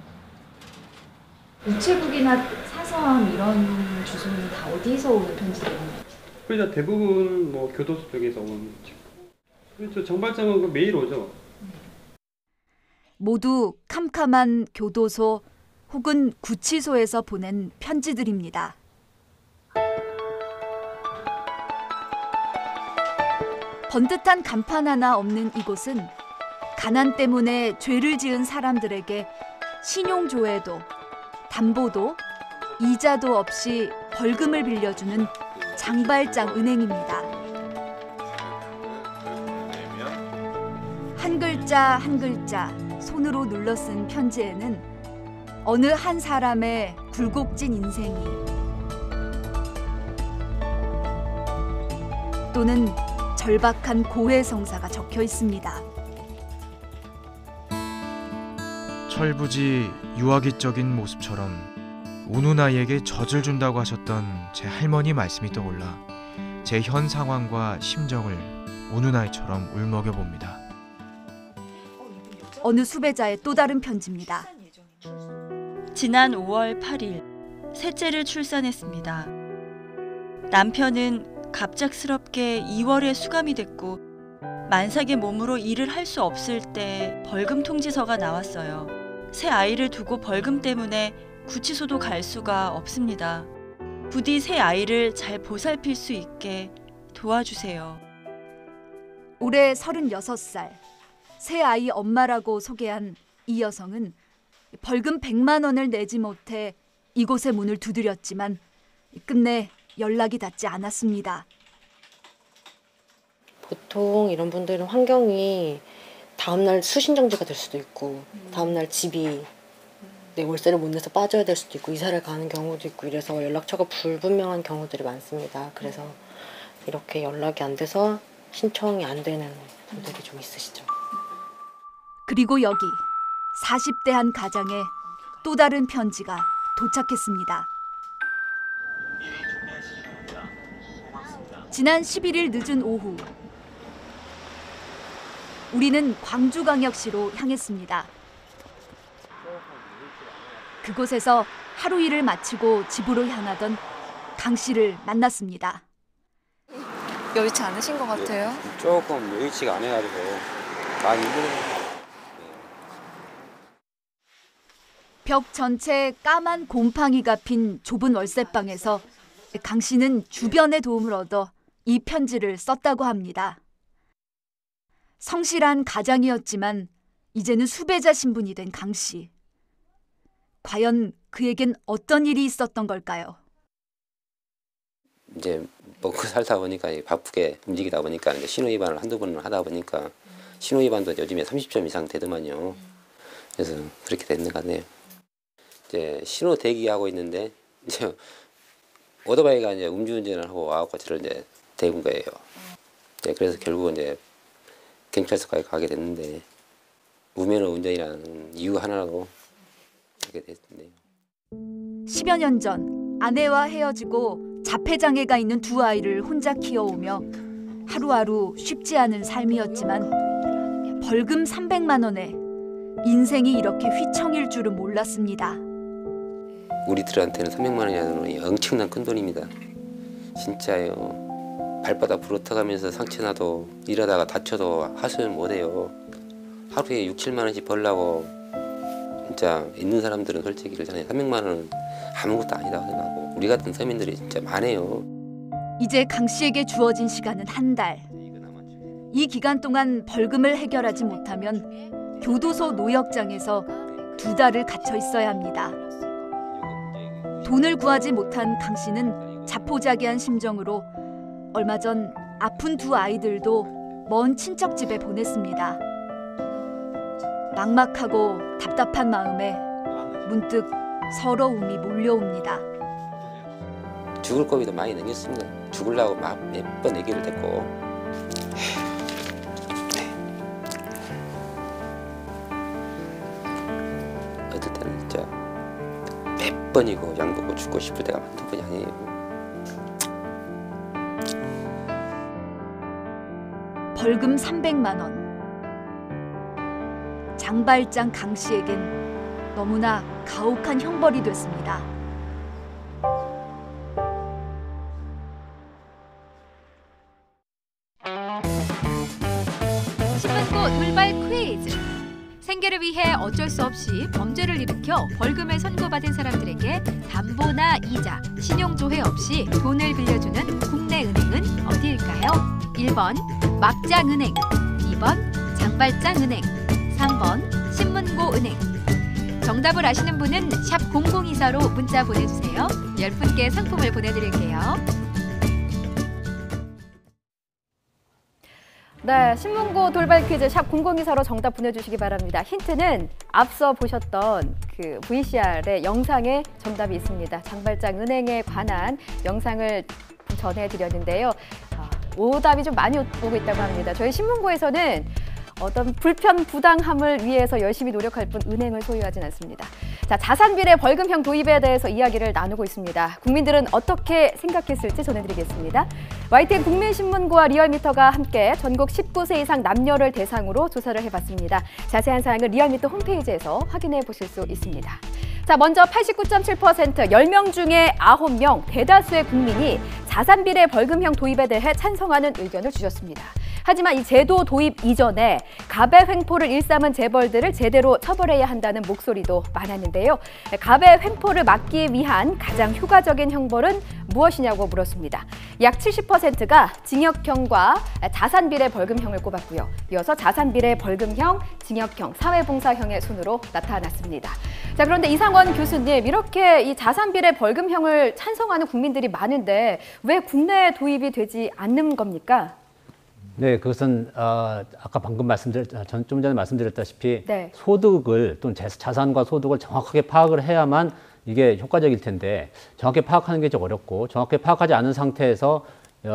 우체국이나 사서함 이런 주소는 다 어디서 오는 편지들인가요? 그래서 대부분 뭐 교도소 쪽에서 오는 거죠. 그렇죠. 정발장은 매일 오죠. 모두 캄캄한 교도소 혹은 구치소에서 보낸 편지들입니다. 번듯한 간판 하나 없는 이곳은 가난 때문에 죄를 지은 사람들에게 신용조회도, 담보도, 이자도 없이 벌금을 빌려주는 장발장 은행입니다. 한 글자 한 글자 손으로 눌러 쓴 편지에는 어느 한 사람의 굴곡진 인생이 또는 절박한 고해성사가 적혀 있습니다. 철부지 유아기적인 모습처럼 우는 아이에게 젖을 준다고 하셨던 제 할머니 말씀이 떠올라 제 현 상황과 심정을 우는 아이처럼 울먹여 봅니다. 어느 수배자의 또 다른 편지입니다. 지난 5월 8일 셋째를 출산했습니다. 남편은 갑작스럽게 2월에 수감이 됐고 만삭의 몸으로 일을 할 수 없을 때 벌금 통지서가 나왔어요. 새 아이를 두고 벌금 때문에 구치소도 갈 수가 없습니다. 부디 새 아이를 잘 보살필 수 있게 도와주세요. 올해 36살, 새 아이 엄마라고 소개한 이 여성은 벌금 100만 원을 내지 못해 이곳의 문을 두드렸지만 끝내 연락이 닿지 않았습니다. 보통 이런 분들은 환경이 다음날 수신정지가 될 수도 있고 다음날 집이 내 월세를 못 내서 빠져야 될 수도 있고 이사를 가는 경우도 있고 이래서 연락처가 불분명한 경우들이 많습니다. 그래서 이렇게 연락이 안 돼서 신청이 안 되는 분들이 좀 있으시죠. 그리고 여기 40대 한 가장에 또 다른 편지가 도착했습니다. 지난 11일 늦은 오후 우리는 광주광역시로 향했습니다. 그곳에서 하루 일을 마치고 집으로 향하던 강 씨를 만났습니다. 여의치 않으신 것 같아요? 조금 여의치가 않아가지고 많이 힘들어요. 벽 전체에 까만 곰팡이가 핀 좁은 월세방에서 강 씨는 주변의 도움을 얻어 이 편지를 썼다고 합니다. 성실한 가장이었지만 이제는 수배자 신분이 된 강 씨. 과연 그에겐 어떤 일이 있었던 걸까요? 이제 먹고 살다 보니까 바쁘게 움직이다 보니까 이제 신호 위반을 한두 번을 하다 보니까 신호 위반도 요즘에 30점 이상 되더만요. 그래서 그렇게 됐는 것 같네요. 이제 신호 대기하고 있는데 이제 오토바이가 이제 음주운전을 하고 와갖고 저를 이제 대군 거예요. 네, 그래서 결국은 이제 경찰서까지 가게 됐는데 무면허 운전이라는 이유 하나로 그렇게 됐네요. 10여 년 전 아내와 헤어지고 자폐장애가 있는 두 아이를 혼자 키워오며 하루하루 쉽지 않은 삶이었지만 벌금 300만 원에 인생이 이렇게 휘청일 줄은 몰랐습니다. 우리들한테는 300만 원이라는 돈이 엄청난 큰 돈입니다. 진짜요. 발바닥 부러뜨가면서 상처나도 일하다가 다쳐도 하소연 못해요. 하루에 6, 7만 원씩 벌려고 진짜 있는 사람들은 솔직히 그러잖아요. 300만 원은 아무것도 아니다 생각하고 우리 같은 서민들이 진짜 많아요. 이제 강 씨에게 주어진 시간은 한 달. 이 기간 동안 벌금을 해결하지 못하면 교도소 노역장에서 2달을 갇혀 있어야 합니다. 돈을 구하지 못한 강 씨는 자포자기한 심정으로 얼마 전 아픈 두 아이들도 먼 친척 집에 보냈습니다. 막막하고 답답한 마음에 문득 서러움이 몰려옵니다. 죽을 고비도 많이 넘겼습니다. 죽으려고 막 몇 번 얘기를 했고 어떨 때는 진짜 몇 번이고 양보고 죽고 싶을 때가 한두 번이 아니에요. 벌금 300만 원. 장발장 강 씨에겐 너무나 가혹한 형벌이 됐습니다. 신문고 돌발 퀴즈. 생계를 위해 어쩔 수 없이 범죄를 일으켜 벌금을 선고받은 사람들에게 담보나 이자, 신용조회 없이 돈을 빌려주는 국내 은행은 어디일까요? 1번 막장은행, 2번 장발장은행, 3번 신문고은행. 정답을 아시는 분은 샵 0024로 문자 보내주세요. 10분께 상품을 보내드릴게요. 네, 신문고 돌발 퀴즈 샵 0024로 정답 보내주시기 바랍니다. 힌트는 앞서 보셨던 그 VCR의 영상에 정답이 있습니다. 장발장 은행에 관한 영상을 전해드렸는데요. 오답이 좀 많이 오고 있다고 합니다. 저희 신문고에서는 어떤 불편 부당함을 위해서 열심히 노력할 뿐 은행을 소유하진 않습니다. 자, 자산비례 벌금형 도입에 대해서 이야기를 나누고 있습니다. 국민들은 어떻게 생각했을지 전해드리겠습니다. YTN 국민신문고와 리얼미터가 함께 전국 19세 이상 남녀를 대상으로 조사를 해봤습니다. 자세한 사항은 리얼미터 홈페이지에서 확인해 보실 수 있습니다. 자, 먼저 89.7%, 10명 중에 9명, 대다수의 국민이 자산비례 벌금형 도입에 대해 찬성하는 의견을 주셨습니다. 하지만 이 제도 도입 이전에 가배 횡포를 일삼은 재벌들을 제대로 처벌해야 한다는 목소리도 많았는데요. 가배 횡포를 막기 위한 가장 효과적인 형벌은 무엇이냐고 물었습니다. 약 70%가 징역형과 자산비례 벌금형을 꼽았고요. 이어서 자산비례 벌금형, 징역형, 사회봉사형의 순으로 나타났습니다. 자, 그런데 이상원 교수님, 이렇게 이 자산비례 벌금형을 찬성하는 국민들이 많은데 왜 국내에 도입이 되지 않는 겁니까? 네, 그것은 아까 방금 좀 전에 말씀드렸다시피 네. 소득을 또는 자산과 소득을 정확하게 파악을 해야만 이게 효과적일 텐데 정확히 파악하는 게 좀 어렵고 정확히 파악하지 않은 상태에서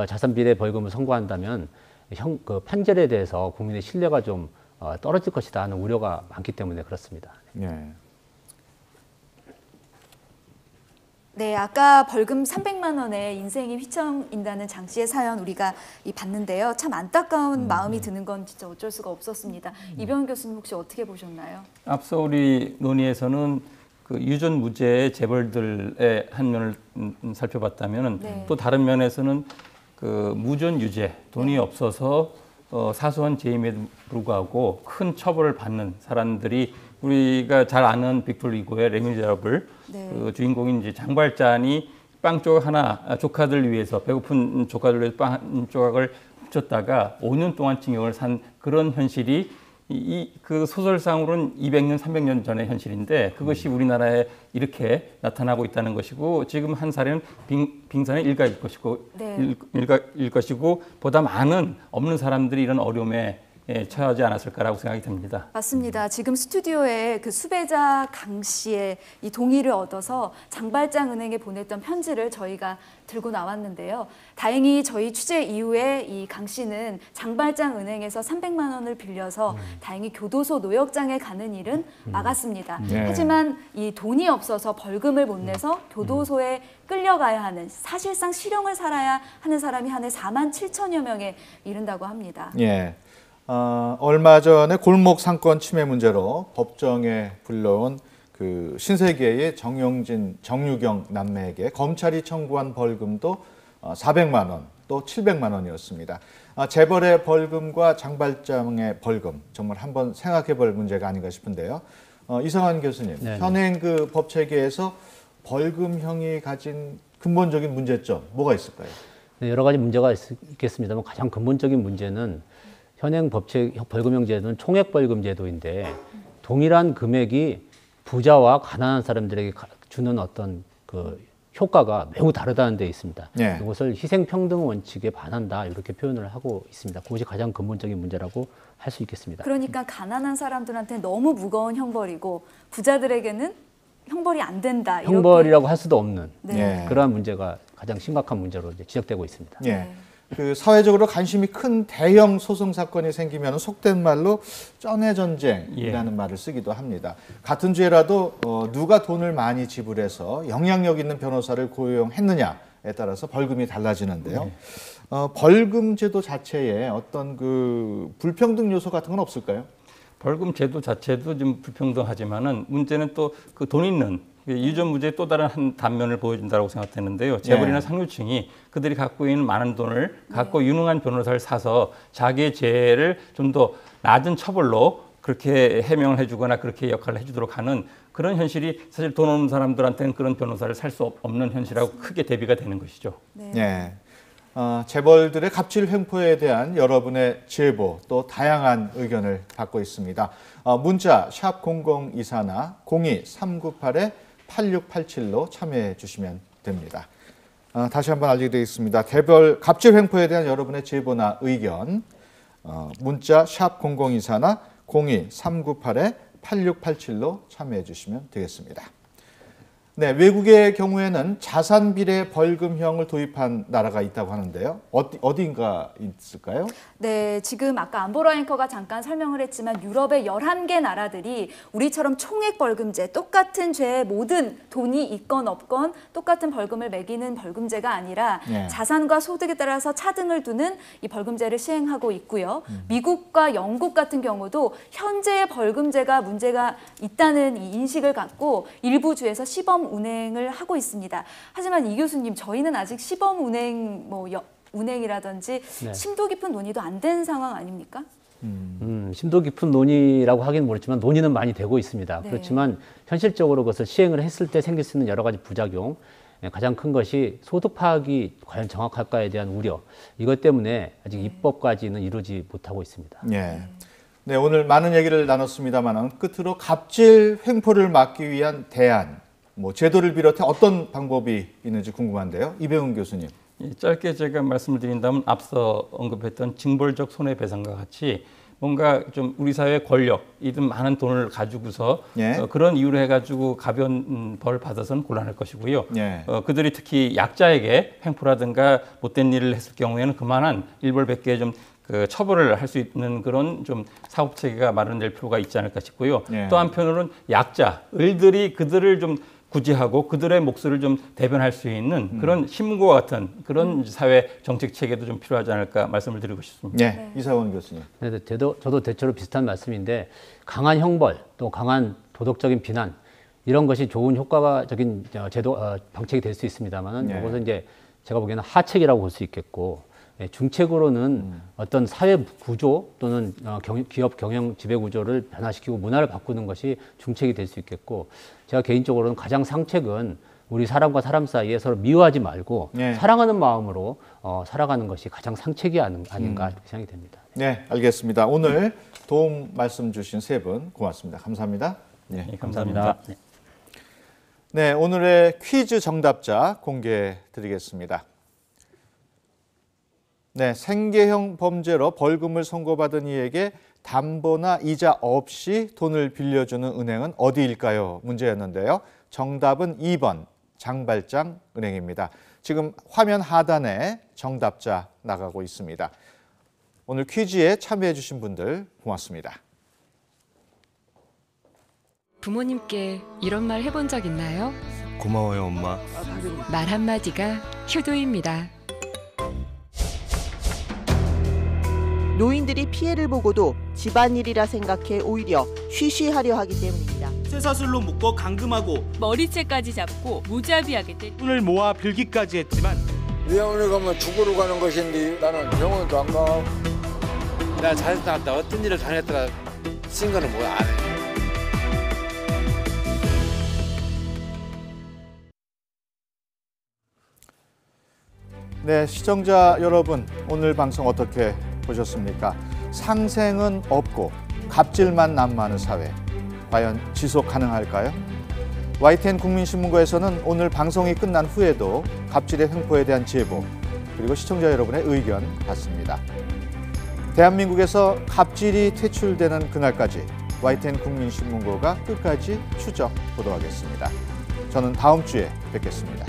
자산비례 벌금을 선고한다면 그 판결에 대해서 국민의 신뢰가 좀 떨어질 것이다 하는 우려가 많기 때문에 그렇습니다. 네. 네, 아까 벌금 300만 원에 인생이 휘청인다는 장 씨의 사연 우리가 봤는데요. 참 안타까운 마음이 드는 건 진짜 어쩔 수가 없었습니다. 이병헌 교수님 혹시 어떻게 보셨나요? 앞서 우리 논의에서는 그 유전 무죄의 재벌들의 한 면을 살펴봤다면 네. 또 다른 면에서는 그 무전 유죄, 돈이 없어서 사소한 죄임에도 불구하고 큰 처벌을 받는 사람들이 우리가 잘 아는 빅토르 이고의 레미제라블 네. 그 주인공인 이제 장발장이 빵 조각 하나 조카들 위해서 배고픈 조카들 위해서 빵 한 조각을 훔쳤다가 5년 동안 징역을 산 그런 현실이 그 소설상으로는 200년, 300년 전의 현실인데 그것이 우리나라에 이렇게 나타나고 있다는 것이고 지금 한 사례는 빙산의 일가일 것이고 네. 일가일 것이고 보다 많은 없는 사람들이 이런 어려움에 처하지 않았을까라고 생각이 듭니다. 맞습니다. 지금 스튜디오에 그 수배자 강 씨의 이 동의를 얻어서 장발장 은행에 보냈던 편지를 저희가 들고 나왔는데요. 다행히 저희 취재 이후에 이 강 씨는 장발장 은행에서 300만 원을 빌려서 다행히 교도소 노역장에 가는 일은 막았습니다. 네. 하지만 이 돈이 없어서 벌금을 못 내서 교도소에 끌려가야 하는 사실상 실형을 살아야 하는 사람이 한 해 4만 7천여 명에 이른다고 합니다. 예. 얼마 전에 골목 상권 침해 문제로 법정에 불러온 그 신세계의 정용진, 정유경 남매에게 검찰이 청구한 벌금도 400만 원, 또 700만 원이었습니다. 재벌의 벌금과 장발장의 벌금, 정말 한번 생각해 볼 문제가 아닌가 싶은데요. 이상환 교수님, 네네. 현행 그 법 체계에서 벌금형이 가진 근본적인 문제점, 뭐가 있을까요? 네, 여러 가지 문제가 있겠습니다만 가장 근본적인 문제는 현행 벌금형 제도는 총액 벌금 제도인데 동일한 금액이 부자와 가난한 사람들에게 주는 어떤 그 효과가 매우 다르다는 데 있습니다. 네. 이것을 희생평등 원칙에 반한다 이렇게 표현을 하고 있습니다. 그것이 가장 근본적인 문제라고 할 수 있겠습니다. 그러니까 가난한 사람들한테 너무 무거운 형벌이고 부자들에게는 형벌이 안 된다. 이렇게. 형벌이라고 할 수도 없는 네. 그러한 문제가 가장 심각한 문제로 이제 지적되고 있습니다. 예. 그 사회적으로 관심이 큰 대형 소송 사건이 생기면 속된 말로 쩐의 전쟁이라는 말을 쓰기도 합니다. 같은 죄라도 누가 돈을 많이 지불해서 영향력 있는 변호사를 고용했느냐에 따라서 벌금이 달라지는데요. 벌금 제도 자체에 어떤 그 불평등 요소 같은 건 없을까요? 벌금 제도 자체도 좀 불평등하지만은 문제는 또 그 돈 있는 유전 무죄의 또 다른 한 단면을 보여준다고 생각했는데요. 재벌이나 상류층이 그들이 갖고 있는 많은 돈을 갖고 유능한 변호사를 사서 자기의 죄를 좀 더 낮은 처벌로 그렇게 해명을 해주거나 그렇게 역할을 해주도록 하는 그런 현실이 사실 돈 없는 사람들한테는 그런 변호사를 살 수 없는 현실하고 크게 대비가 되는 것이죠. 네. 재벌들의 갑질 횡포에 대한 여러분의 제보 또 다양한 의견을 받고 있습니다. 문자 샵 0024나 02-398-8687로 참여해 주시면 됩니다. 다시 한번 알려드리겠습니다. 개별 갑질 횡포에 대한 여러분의 제보나 의견 문자 샵 0024나 02-398-8687로 참여해 주시면 되겠습니다. 네, 외국의 경우에는 자산 비례 벌금형을 도입한 나라가 있다고 하는데요. 어디인가 있을까요? 네, 지금 아까 안보라 앵커가 잠깐 설명을 했지만 유럽의 11개 나라들이 우리처럼 총액 벌금제, 똑같은 죄에 모든 돈이 있건 없건 똑같은 벌금을 매기는 벌금제가 아니라 자산과 소득에 따라서 차등을 두는 이 벌금제를 시행하고 있고요. 미국과 영국 같은 경우도 현재의 벌금제가 문제가 있다는 이 인식을 갖고 일부 주에서 시범 운행을 하고 있습니다. 하지만 이 교수님, 저희는 아직 시범 운행, 운행이라든지 심도 깊은 논의도 안 된 상황 아닙니까? 심도 깊은 논의라고 하기는 모르지만 논의는 많이 되고 있습니다. 네. 그렇지만 현실적으로 그것을 시행을 했을 때 생길 수 있는 여러 가지 부작용, 가장 큰 것이 소득 파악이 과연 정확할까에 대한 우려, 이것 때문에 아직 입법까지는 이루지 못하고 있습니다. 네, 오늘 많은 얘기를 나눴습니다만 끝으로 갑질 횡포를 막기 위한 대안, 제도를 비롯해 어떤 방법이 있는지 궁금한데요. 이배훈 교수님. 짧게 제가 말씀을 드린다면 앞서 언급했던 징벌적 손해배상과 같이 뭔가 좀 우리 사회의 권력이든 많은 돈을 가지고서 그런 이유로 해가지고 가벼운 벌 받아서는 곤란할 것이고요. 그들이 특히 약자에게 횡포라든가 못된 일을 했을 경우에는 그만한 일벌백계의 좀 처벌을 할 수 있는 그런 좀 사법 체계가 마련될 필요가 있지 않을까 싶고요. 또 한편으로는 약자, 을들이 그들을 좀 구제하고 그들의 몫을 좀 대변할 수 있는 그런 신문과 같은 그런 사회 정책 체계도 좀 필요하지 않을까 말씀을 드리고 싶습니다. 네, 이사원 교수님. 네, 저도 대체로 비슷한 말씀인데 강한 형벌 또 강한 도덕적인 비난 이런 것이 좋은 효과적인 제도 방책이 될 수 있습니다만은 이것은 이제 제가 보기에는 하책이라고 볼 수 있겠고 중책으로는 어떤 사회 구조 또는 기업 경영 지배 구조를 변화시키고 문화를 바꾸는 것이 중책이 될 수 있겠고 제가 개인적으로는 가장 상책은 우리 사람과 사람 사이에 서로 미워하지 말고 사랑하는 마음으로 살아가는 것이 가장 상책이 아닌가 생각이 됩니다. 네, 알겠습니다. 오늘 도움 말씀 주신 세 분 고맙습니다. 감사합니다. 네, 감사합니다. 네, 오늘의 퀴즈 정답자 공개해 드리겠습니다. 네, 생계형 범죄로 벌금을 선고받은 이에게 담보나 이자 없이 돈을 빌려주는 은행은 어디일까요? 문제였는데요. 정답은 2번 장발장 은행입니다. 지금 화면 하단에 정답자 나가고 있습니다. 오늘 퀴즈에 참여해 주신 분들 고맙습니다. 부모님께 이런 말 해본 적 있나요? 고마워요, 엄마. 말 한마디가 효도입니다. 노인들이 피해를 보고도 집안일이라 생각해 오히려 쉬쉬하려 하기 때문입니다. 쇠사슬로 묶어 감금하고 머리채까지 잡고 무자비하게 때리고 손을 모아 빌기까지 했지만 의원을 가면 죽으러 가는 것인데 나는 병원도 안 가. 나 자식 낳았다 어떤 일을 당했다가 쓴 거는 뭐 안 해. 네, 시청자 여러분, 오늘 방송 어떻게 보셨습니까? 상생은 없고 갑질만 난무하는 사회, 과연 지속 가능할까요? YTN 국민신문고에서는 오늘 방송이 끝난 후에도 갑질의 횡포에 대한 제보, 그리고 시청자 여러분의 의견 받습니다. 대한민국에서 갑질이 퇴출되는 그날까지 YTN 국민신문고가 끝까지 추적 보도하겠습니다. 저는 다음 주에 뵙겠습니다.